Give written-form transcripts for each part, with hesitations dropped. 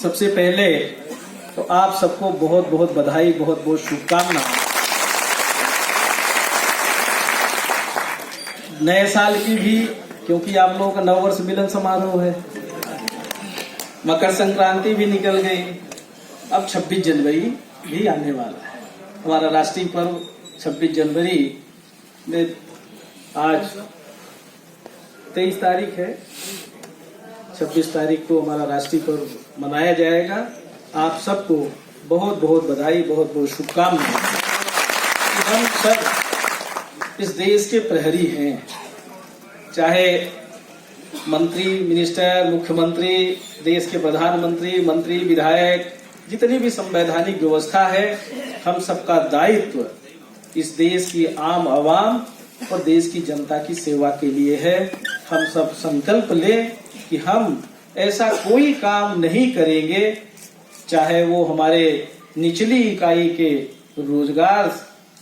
सबसे पहले तो आप सबको बहुत बहुत बधाई, बहुत बहुत शुभकामनाएं। नए साल की भी, क्योंकि आप लोगों का नव वर्ष मिलन समारोह है, मकर संक्रांति भी निकल गई, अब 26 जनवरी भी आने वाला है। हमारा राष्ट्रीय पर्व 26 जनवरी में आज 23 तारीख है, 26 तारीख को हमारा राष्ट्रीय पर्व मनाया जाएगा। आप सबको बहुत बहुत बधाई, बहुत बहुत शुभकामनाएं। हम सब इस देश के प्रहरी हैं, चाहे मंत्री, मिनिस्टर, मुख्यमंत्री, देश के प्रधानमंत्री, मंत्री, विधायक, जितनी भी संवैधानिक व्यवस्था है, हम सबका दायित्व इस देश की आम आवाम और देश की जनता की सेवा के लिए है। हम सब संकल्प लें कि हम ऐसा कोई काम नहीं करेंगे, चाहे वो हमारे निचली इकाई के रोजगार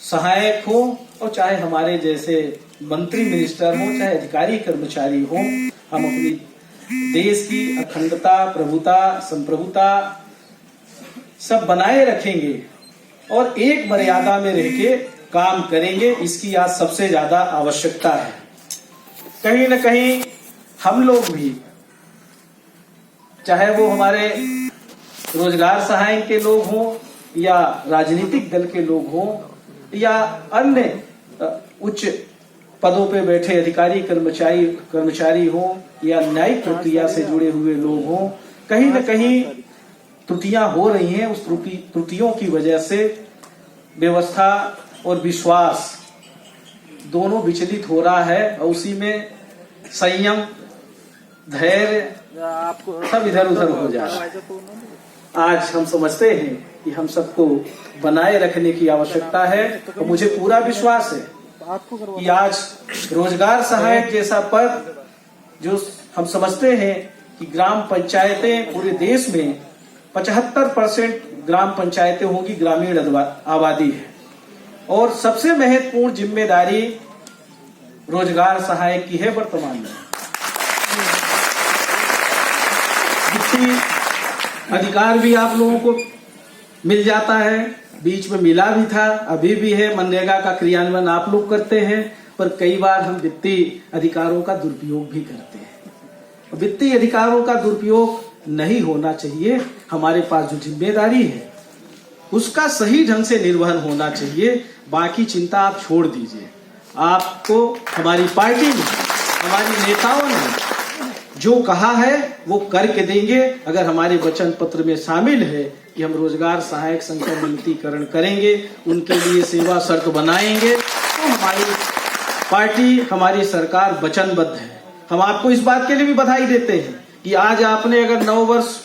सहायक हो और चाहे हमारे जैसे मंत्री, मिनिस्टर हो, चाहे अधिकारी कर्मचारी हो, हम अपनी देश की अखंडता, प्रभुता, संप्रभुता सब बनाए रखेंगे और एक मर्यादा में रह के काम करेंगे। इसकी आज सबसे ज्यादा आवश्यकता है। कहीं न कहीं हम लोग भी, चाहे वो हमारे रोजगार सहायक के लोग हों या राजनीतिक दल के लोग हों या अन्य उच्च पदों पे बैठे अधिकारी कर्मचारी हों या न्यायिक प्रक्रिया से जुड़े हुए लोग हों, कहीं न कहीं त्रुटियां हो रही हैं। उस त्रुटियों की वजह से व्यवस्था और विश्वास दोनों विचलित हो रहा है और उसी में संयम, धैर्य सब इधर उधर हो जा रहा है। आज हम समझते हैं कि हम सबको बनाए रखने की आवश्यकता है और मुझे पूरा विश्वास है कि आज रोजगार सहायक जैसा पद, जो हम समझते हैं कि ग्राम पंचायतें पूरे देश में 75% ग्राम पंचायतें होंगी, ग्रामीण आबादी है और सबसे महत्वपूर्ण जिम्मेदारी रोजगार सहायक की है। वर्तमान में वित्तीय अधिकार भी आप लोगों को मिल जाता है, बीच में मिला भी था, अभी भी है। मनरेगा का क्रियान्वयन आप लोग करते हैं, पर कई बार हम वित्तीय अधिकारों का दुरुपयोग भी करते हैं। वित्तीय अधिकारों का दुरुपयोग नहीं होना चाहिए। हमारे पास जो जिम्मेदारी है उसका सही ढंग से निर्वहन होना चाहिए। बाकी चिंता आप छोड़ दीजिए। आपको हमारी पार्टी ने, हमारी नेताओं ने जो कहा है वो करके देंगे। अगर हमारे वचन पत्र में शामिल है कि हम रोजगार सहायक संकर्मनितीकरण करेंगे, उनके लिए सेवा शर्त बनाएंगे, तो हमारी पार्टी, हमारी सरकार वचनबद्ध है। हम आपको इस बात के लिए भी बधाई देते हैं कि आज आपने अगर नव वर्ष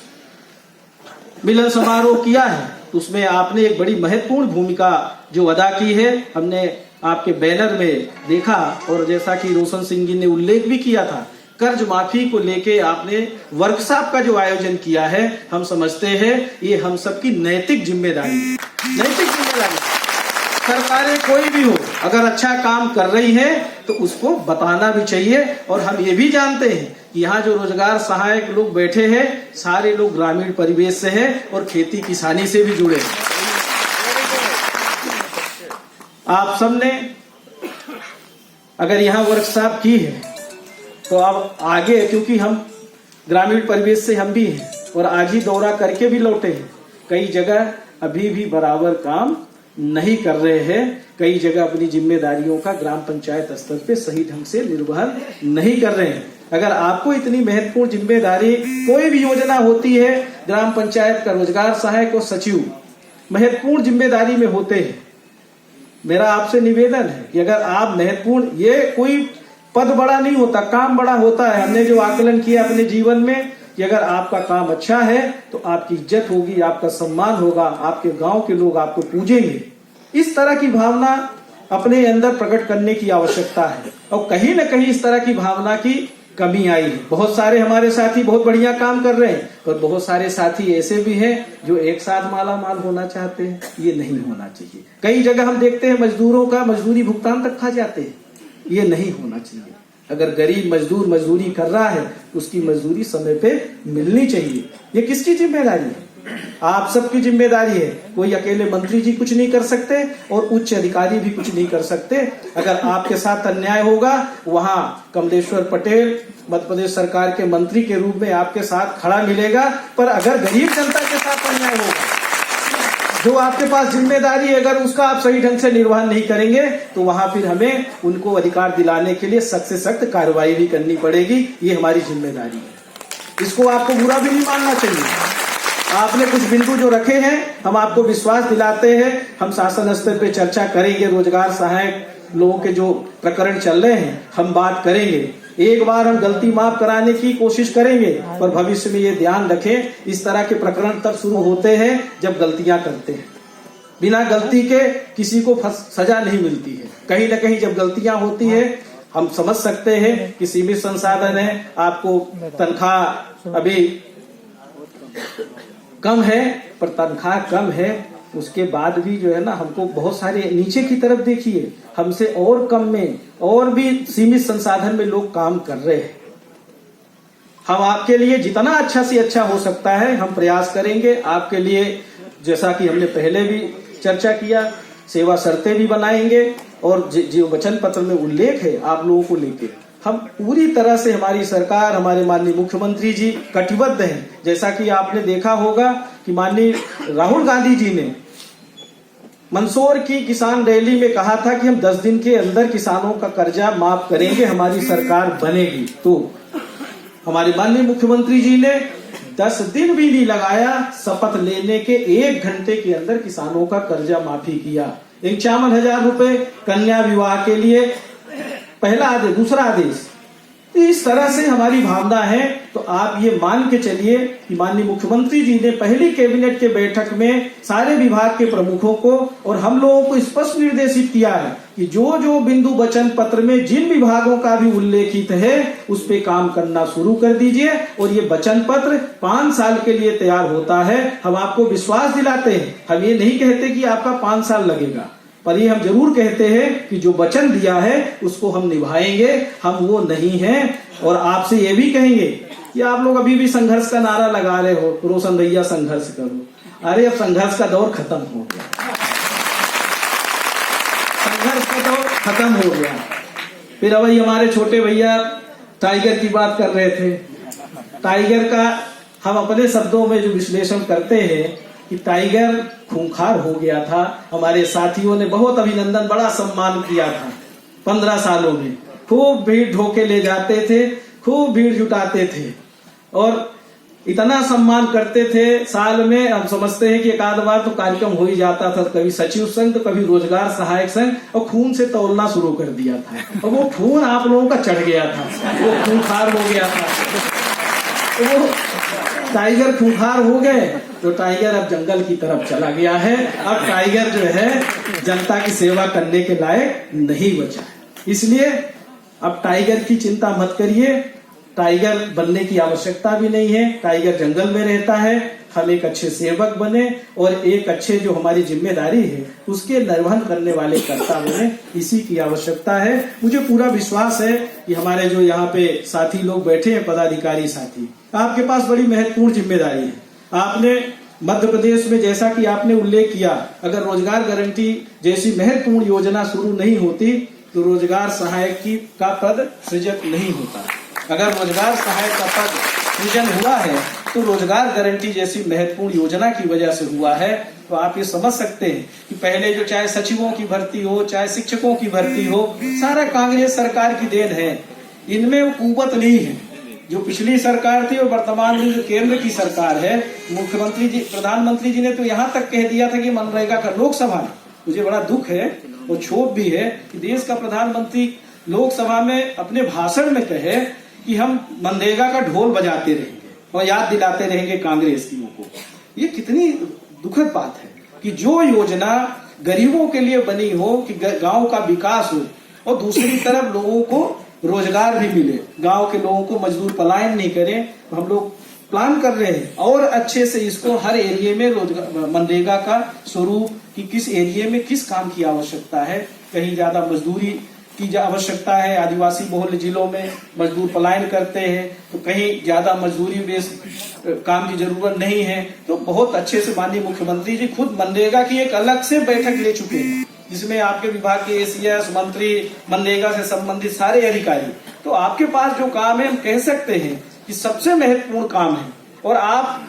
मिलन समारोह किया है तो उसमें आपने एक बड़ी महत्वपूर्ण भूमिका जो अदा की है, हमने आपके बैनर में देखा। और जैसा कि रोशन सिंह जी ने उल्लेख भी किया था, कर्ज माफी को लेके आपने वर्कशॉप का जो आयोजन किया है, हम समझते हैं ये हम सबकी नैतिक जिम्मेदारी है। नैतिक जिम्मेदारी, सरकारें कोई भी हो, अगर अच्छा काम कर रही है तो उसको बताना भी चाहिए। और हम ये भी जानते हैं कि यहाँ जो रोजगार सहायक लोग बैठे हैं, सारे लोग ग्रामीण परिवेश से हैं और खेती किसानी से भी जुड़े हैं। आप सबने अगर यहाँ वर्कशॉप की है तो अब आगे, क्योंकि हम ग्रामीण परिवेश से हम भी हैं और आज ही दौरा करके भी लौटे हैं, कई जगह अभी भी बराबर काम नहीं कर रहे हैं। कई जगह अपनी जिम्मेदारियों का ग्राम पंचायत स्तर पे सही ढंग से निर्वहन नहीं कर रहे हैं। अगर आपको इतनी महत्वपूर्ण जिम्मेदारी, कोई भी योजना होती है, ग्राम पंचायत का रोजगार सहायक और सचिव महत्वपूर्ण जिम्मेदारी में होते हैं, मेरा आपसे निवेदन है कि अगर आप महत्वपूर्ण, ये कोई पद बड़ा नहीं होता, काम बड़ा होता है। हमने जो आकलन किया अपने जीवन में कि अगर आपका काम अच्छा है तो आपकी इज्जत होगी, आपका सम्मान होगा, आपके गांव के लोग आपको पूजेंगे। इस तरह की भावना अपने अंदर प्रकट करने की आवश्यकता है और कहीं न कहीं इस तरह की भावना की कमी आई है। बहुत सारे हमारे साथी बहुत बढ़िया काम कर रहे हैं, पर बहुत सारे साथी ऐसे भी हैं जो एक साथ माला माल होना चाहते हैं। ये नहीं होना चाहिए। कई जगह हम देखते हैं मजदूरों का मजदूरी भुगतान तक खा जाते हैं, ये नहीं होना चाहिए। अगर गरीब मजदूर मजदूरी कर रहा है तो उसकी मजदूरी समय पे मिलनी चाहिए। ये किसकी जिम्मेदारी है? आप सबकी जिम्मेदारी है। कोई अकेले मंत्री जी कुछ नहीं कर सकते और उच्च अधिकारी भी कुछ नहीं कर सकते। अगर आपके साथ अन्याय होगा, वहां कमलेश्वर पटेल मध्य प्रदेश सरकार के मंत्री के रूप में आपके साथ खड़ा मिलेगा। पर अगर गरीब जनता के साथ अन्याय होगा, जो आपके पास जिम्मेदारी है, अगर उसका आप सही ढंग से निर्वहन नहीं करेंगे तो वहां फिर हमें उनको अधिकार दिलाने के लिए सख्त से सख्त कार्रवाई भी करनी पड़ेगी। ये हमारी जिम्मेदारी है। इसको आपको बुरा भी नहीं मानना चाहिए। आपने कुछ बिंदु जो रखे हैं, हम आपको विश्वास दिलाते हैं, हम शासन स्तर पे चर्चा करेंगे। रोजगार सहायक लोगों के जो प्रकरण चल रहे हैं, हम बात करेंगे। एक बार हम गलती माफ कराने की कोशिश करेंगे, पर भविष्य में ये ध्यान रखें, इस तरह के प्रकरण तब शुरू होते हैं जब गलतियां करते हैं। बिना गलती के किसी को सजा नहीं मिलती है। कहीं ना कहीं जब गलतियां होती है, हम समझ सकते हैं कि सीमित संसाधन है, आपको तनख्वाह अभी कम है, पर तनख्वाह कम है उसके बाद भी जो है ना, हमको बहुत सारे नीचे की तरफ देखिए, हमसे और कम में और भी सीमित संसाधन में लोग काम कर रहे हैं। हम आपके लिए जितना अच्छा से अच्छा हो सकता है हम प्रयास करेंगे आपके लिए। जैसा कि हमने पहले भी चर्चा किया, सेवा शर्तें भी बनाएंगे और जो वचन पत्र में उल्लेख है आप लोगों को लेके हम पूरी तरह से, हमारी सरकार, हमारे माननीय मुख्यमंत्री जी कटिबद्ध हैं। जैसा कि आपने देखा होगा कि माननीय राहुल गांधी जी ने मंदसौर की किसान रैली में कहा था कि हम 10 दिन के अंदर किसानों का कर्जा माफ करेंगे, हमारी सरकार बनेगी। तो हमारे माननीय मुख्यमंत्री जी ने 10 दिन भी नहीं लगाया, शपथ लेने के 1 घंटे के अंदर किसानों का कर्जा माफी किया। 51,000 रुपए कन्या विवाह के लिए पहला आदेश, दूसरा आदेश। तो इस तरह से हमारी भावना है। तो आप ये मान के चलिए कि माननीय मुख्यमंत्री जी ने पहली कैबिनेट के बैठक में सारे विभाग के प्रमुखों को और हम लोगों को स्पष्ट निर्देशित किया है कि जो जो बिंदु वचन पत्र में जिन विभागों का भी उल्लेखित है उस पे काम करना शुरू कर दीजिए। और ये वचन पत्र 5 साल के लिए तैयार होता है। हम आपको विश्वास दिलाते हैं, हम ये नहीं कहते कि आपका 5 साल लगेगा, पर ये हम जरूर कहते हैं कि जो वचन दिया है उसको हम निभाएंगे। हम वो नहीं हैं। और आपसे ये भी कहेंगे कि आप लोग अभी भी संघर्ष का नारा लगा रहे हो, रोशन भैया संघर्ष करो। अरे अब संघर्ष का दौर खत्म हो गया, संघर्ष का दौर खत्म हो गया। फिर अभी हमारे छोटे भैया टाइगर की बात कर रहे थे। टाइगर का हम अपने शब्दों में जो विश्लेषण करते हैं कि टाइगर खूंखार हो गया था। हमारे साथियों ने बहुत अभिनंदन, बड़ा सम्मान किया था। 15 सालों में खूब भीड़ ढोके ले जाते थे, खूब भीड़ जुटाते थे और इतना सम्मान करते थे। साल में हम समझते हैं कि एक आध बार तो कार्यक्रम हो ही जाता था, कभी सचिव संघ तो कभी रोजगार सहायक संघ, और खून से तौलना शुरू कर दिया था। और वो खून आप लोगों का चढ़ गया था, वो खूंखार हो गया था। तो वो टाइगर खूंखार हो गए तो टाइगर अब जंगल की तरफ चला गया है। अब टाइगर जो है जनता की सेवा करने के लायक नहीं बचा। इसलिए अब टाइगर की चिंता मत करिए, टाइगर बनने की आवश्यकता भी नहीं है। टाइगर जंगल में रहता है। हम एक अच्छे सेवक बने और एक अच्छे जो हमारी जिम्मेदारी है उसके निर्वहन करने वाले कर्ता बने, इसी की आवश्यकता है। मुझे पूरा विश्वास है कि हमारे जो यहाँ पे साथी लोग बैठे हैं, पदाधिकारी साथी, आपके पास बड़ी महत्वपूर्ण जिम्मेदारी है। आपने मध्य प्रदेश में, जैसा कि आपने उल्लेख किया, अगर रोजगार गारंटी जैसी महत्वपूर्ण योजना शुरू नहीं होती तो रोजगार सहायक का पद सृजन नहीं होता। अगर रोजगार सहायक का पद सृजन हुआ है तो रोजगार गारंटी जैसी महत्वपूर्ण योजना की वजह से हुआ है। तो आप ये समझ सकते हैं कि पहले जो चाहे सचिवों की भर्ती हो, चाहे शिक्षकों की भर्ती हो, सारा कांग्रेस सरकार की देन है। इनमें वो कुवत नहीं है जो पिछली सरकार थी और वर्तमान में जो केंद्र की सरकार है। मुख्यमंत्री जी, प्रधानमंत्री जी ने तो यहाँ तक कह दिया था कि मनरेगा का, लोकसभा, मुझे बड़ा दुख है और क्षोभ भी है कि देश का प्रधानमंत्री लोकसभा में अपने भाषण में कहे कि हम मनरेगा का ढोल बजाते रहेंगे और याद दिलाते रहेंगे कांग्रेसियों को। ये कितनी दुखद बात है कि जो योजना गरीबों के लिए बनी हो कि गांव का विकास हो और दूसरी तरफ लोगों को रोजगार भी मिले, गांव के लोगों को मजदूर पलायन नहीं करें, तो हम लोग प्लान कर रहे हैं और अच्छे से इसको हर एरिया में रोजगार, मनरेगा का स्वरूप कि किस एरिया में किस काम की आवश्यकता है, कहीं ज्यादा मजदूरी की आवश्यकता है। आदिवासी बहुल जिलों में मजदूर पलायन करते हैं, तो कहीं ज्यादा मजदूरी बेस काम की जरूरत नहीं है। तो बहुत अच्छे से माननीय मुख्यमंत्री जी खुद मनरेगा की एक अलग से बैठक ले चुके हैं, जिसमें आपके विभाग के एसीएस मंत्री, मनरेगा से संबंधित सारे अधिकारी। तो आपके पास जो काम है, हम कह सकते हैं कि सबसे महत्वपूर्ण काम है, और आप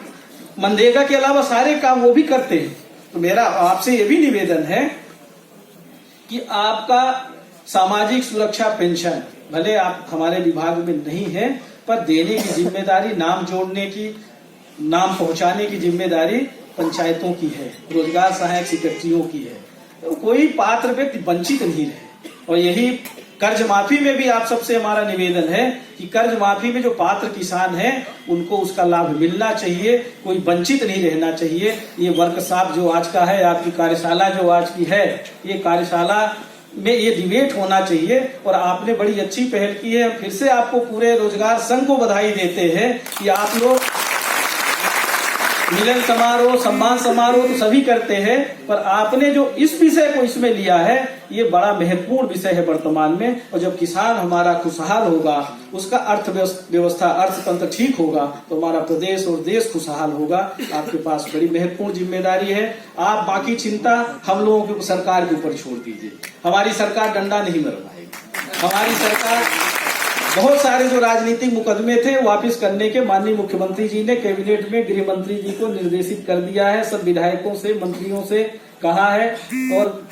मनरेगा के अलावा सारे काम वो भी करते हैं। तो मेरा आपसे ये भी निवेदन है कि आपका सामाजिक सुरक्षा पेंशन भले आप हमारे विभाग में नहीं है, पर देने की जिम्मेदारी, नाम जोड़ने की, नाम पहुंचाने की जिम्मेदारी पंचायतों की है, रोजगार सहायक सेक्रेटरियों की है। तो कोई पात्र व्यक्ति वंचित नहीं रहे। और यही कर्ज माफी में भी आप सबसे हमारा निवेदन है कि कर्ज माफी में जो पात्र किसान हैं उनको उसका लाभ मिलना चाहिए, कोई वंचित नहीं रहना चाहिए। ये वर्कशॉप जो आज का है, आपकी कार्यशाला जो आज की है, ये कार्यशाला में ये डिबेट होना चाहिए, और आपने बड़ी अच्छी पहल की है। फिर से आपको पूरे रोजगार संघ को बधाई देते हैं कि आप लोग मिलन समारोह, सम्मान समारोह तो सभी करते हैं, पर आपने जो इस विषय को इसमें लिया है, ये बड़ा महत्वपूर्ण विषय है वर्तमान में। और जब किसान हमारा खुशहाल होगा, उसका अर्थव्यवस्था, अर्थतंत्र ठीक होगा, तो हमारा प्रदेश और देश खुशहाल होगा। आपके पास बड़ी महत्वपूर्ण जिम्मेदारी है। आप बाकी चिंता हम लोगों की सरकार के ऊपर छोड़ दीजिए। हमारी सरकार डंडा नहीं मरवाएगी। हमारी सरकार बहुत सारे जो राजनीतिक मुकदमे थे वापस करने के माननीय मुख्यमंत्री जी ने कैबिनेट में गृह मंत्री जी को निर्देशित कर दिया है। सब विधायकों से, मंत्रियों से कहा है, और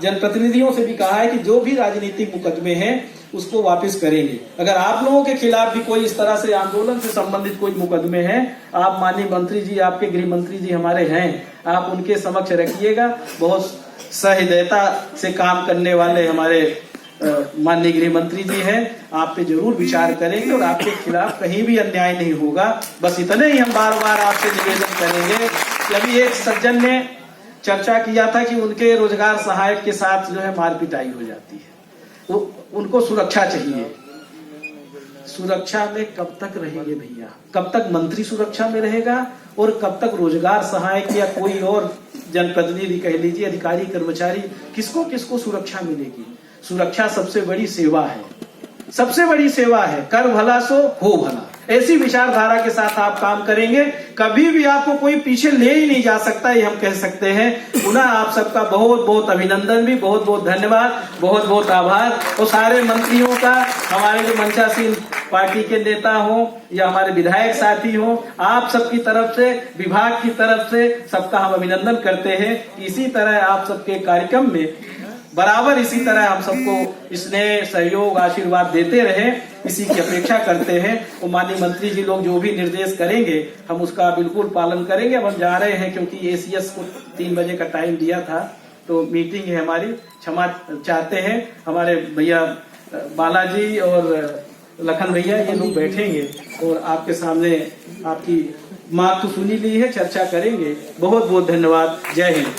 जनप्रतिनिधियों से भी कहा है कि जो भी राजनीतिक मुकदमे हैं उसको वापस करेंगे। अगर आप लोगों के खिलाफ भी कोई इस तरह से आंदोलन से संबंधित कोई मुकदमे हैं, आप माननीय मंत्री जी, आपके गृह मंत्री जी हमारे हैं, आप उनके समक्ष रखिएगा। बहुत सहृदयता से काम करने वाले हमारे माननीय गृह मंत्री जी हैं, आप पे जरूर विचार करेंगे और आपके खिलाफ कहीं भी अन्याय नहीं होगा। बस इतने ही हम बार बार आपसे निवेदन करेंगे कि अभी एक सज्जन ने चर्चा किया था कि उनके रोजगार सहायक के साथ जो है मारपिटाई हो जाती है, तो उनको सुरक्षा चाहिए। सुरक्षा में कब तक रहेंगे भैया? कब तक मंत्री सुरक्षा में रहेगा, और कब तक रोजगार सहायक या कोई और जनप्रतिनिधि कह लीजिए, अधिकारी कर्मचारी, किसको किसको सुरक्षा मिलेगी? सुरक्षा सबसे बड़ी सेवा है, सबसे बड़ी सेवा है। कर भला सो हो भला, ऐसी विचारधारा के साथ आप काम करेंगे, कभी भी आपको कोई पीछे ले ही नहीं जा सकता, ये हम कह सकते हैं। पुनः आप सबका बहुत बहुत अभिनंदन, भी बहुत बहुत धन्यवाद, बहुत बहुत आभार। और सारे मंत्रियों का, हमारे जो मंचासीन पार्टी के नेता हो या हमारे विधायक साथी हो, आप सबकी तरफ से, विभाग की तरफ से सबका हम अभिनंदन करते हैं। इसी तरह आप सबके कार्यक्रम में बराबर इसी तरह हम सबको स्नेह, सहयोग, आशीर्वाद देते रहे, इसी की अपेक्षा करते हैं। और माननीय मंत्री जी लोग जो भी निर्देश करेंगे हम उसका बिल्कुल पालन करेंगे। अब हम जा रहे हैं क्योंकि एसीएस को 3 बजे का टाइम दिया था, तो मीटिंग है हमारी, क्षमा चाहते हैं। हमारे भैया बालाजी और लखन भैया ये लोग बैठेंगे और आपके सामने आपकी मांग तो सुनी ली है, चर्चा करेंगे। बहुत बहुत धन्यवाद। जय हिंद।